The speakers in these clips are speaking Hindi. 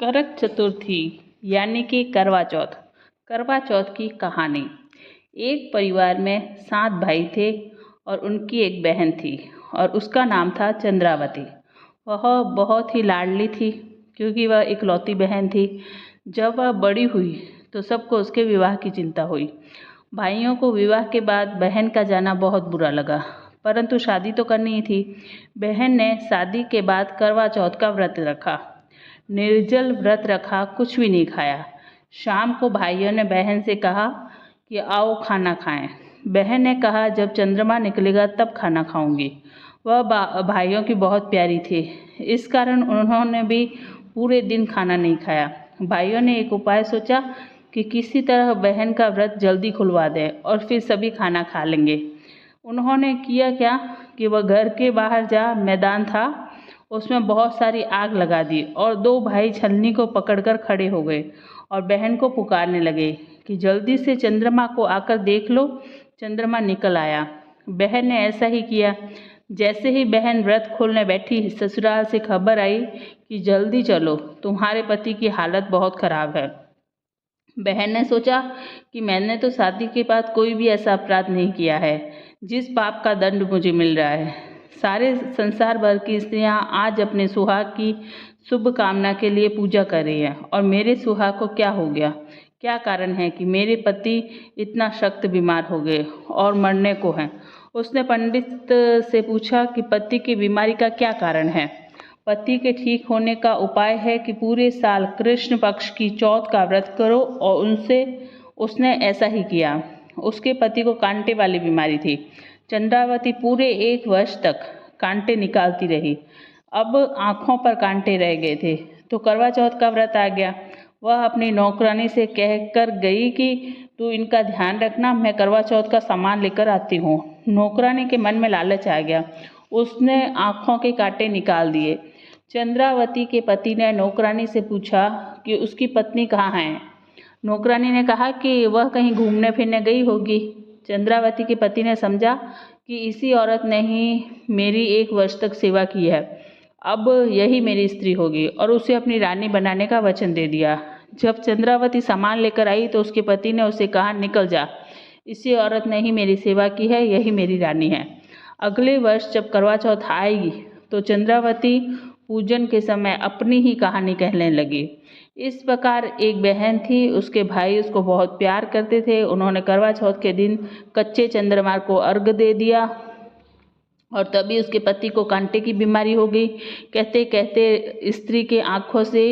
करक चतुर्थी यानी कि करवा चौथ। करवा चौथ की कहानी। एक परिवार में 7 भाई थे और उनकी एक बहन थी और उसका नाम था चंद्रावती। वह बहुत ही लाडली थी क्योंकि वह इकलौती बहन थी। जब वह बड़ी हुई तो सबको उसके विवाह की चिंता हुई। भाइयों को विवाह के बाद बहन का जाना बहुत बुरा लगा, परंतु शादी तो करनी ही थी। बहन ने शादी के बाद करवा चौथ का व्रत रखा। निर्जल व्रत रखा, कुछ भी नहीं खाया। शाम को भाइयों ने बहन से कहा कि आओ खाना खाएं। बहन ने कहा जब चंद्रमा निकलेगा तब खाना खाऊंगी। वह भाइयों की बहुत प्यारी थी, इस कारण उन्होंने भी पूरे दिन खाना नहीं खाया। भाइयों ने एक उपाय सोचा कि किसी तरह बहन का व्रत जल्दी खुलवा दें और फिर सभी खाना खा लेंगे। उन्होंने किया क्या कि वह घर के बाहर जहाँ मैदान था उसमें बहुत सारी आग लगा दी और 2 भाई छलनी को पकड़कर खड़े हो गए और बहन को पुकारने लगे कि जल्दी से चंद्रमा को आकर देख लो। चंद्रमा निकल आया। बहन ने ऐसा ही किया। जैसे ही बहन व्रत खोलने बैठी, ससुराल से खबर आई कि जल्दी चलो, तुम्हारे पति की हालत बहुत खराब है। बहन ने सोचा कि मैंने तो शादी के बाद कोई भी ऐसा अपराध नहीं किया है जिस पाप का दंड मुझे मिल रहा है। सारे संसार भर की स्त्रियां आज अपने सुहाग की शुभ कामना के लिए पूजा कर रही हैं और मेरे सुहाग को क्या हो गया? क्या कारण है कि मेरे पति इतना सख्त बीमार हो गए और मरने को हैं? उसने पंडित से पूछा कि पति की बीमारी का क्या कारण है। पति के ठीक होने का उपाय है कि पूरे साल कृष्ण पक्ष की चौथ का व्रत करो और उसने ऐसा ही किया। उसके पति को कांटे वाली बीमारी थी। चंद्रावती पूरे 1 वर्ष तक कांटे निकालती रही। अब आँखों पर कांटे रह गए थे तो करवा चौथ का व्रत आ गया। वह अपनी नौकरानी से कहकर गई कि तू इनका ध्यान रखना, मैं करवा चौथ का सामान लेकर आती हूँ। नौकरानी के मन में लालच आ गया, उसने आँखों के कांटे निकाल दिए। चंद्रावती के पति ने नौकरानी से पूछा कि उसकी पत्नी कहाँ है। नौकरानी ने कहा कि वह कहीं घूमने फिरने गई होगी। चंद्रावती के पति ने समझा कि इसी औरत ने ही मेरी 1 वर्ष तक सेवा की है, अब यही मेरी स्त्री होगी, और उसे अपनी रानी बनाने का वचन दे दिया। जब चंद्रावती सामान लेकर आई तो उसके पति ने उसे कहा, निकल जा, इसी औरत ने ही मेरी सेवा की है, यही मेरी रानी है। अगले वर्ष जब करवा चौथ आएगी तो चंद्रावती पूजन के समय अपनी ही कहानी कहने लगी। इस प्रकार एक बहन थी, उसके भाई उसको बहुत प्यार करते थे। उन्होंने करवा चौथ के दिन कच्चे चंद्रमा को अर्घ दे दिया और तभी उसके पति को कांटे की बीमारी हो गई। कहते कहते स्त्री के आंखों से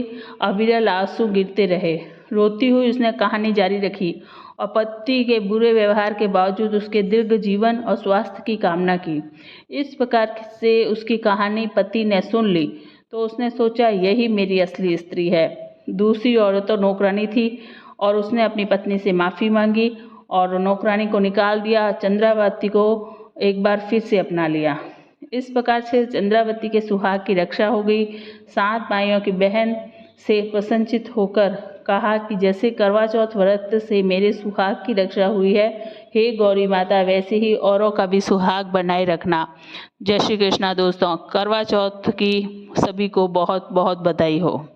अविरल आंसू गिरते रहे। रोती हुई उसने कहानी जारी रखी और पति के बुरे व्यवहार के बावजूद उसके दीर्घ जीवन और स्वास्थ्य की कामना की। इस प्रकार से उसकी कहानी पति ने सुन ली तो उसने सोचा यही मेरी असली स्त्री है। दूसरी औरत तो नौकरानी थी और उसने अपनी पत्नी से माफ़ी मांगी और नौकरानी को निकाल दिया। चंद्रावती को एक बार फिर से अपना लिया। इस प्रकार से चंद्रावती के सुहाग की रक्षा हो गई। 7 भाइयों की बहन से प्रसन्नचित होकर कहा कि जैसे करवा चौथ व्रत से मेरे सुहाग की रक्षा हुई है, हे गौरी माता, वैसे ही औरों का भी सुहाग बनाए रखना। जय श्री कृष्णा दोस्तों। करवा चौथ की सभी को बहुत बहुत बधाई हो।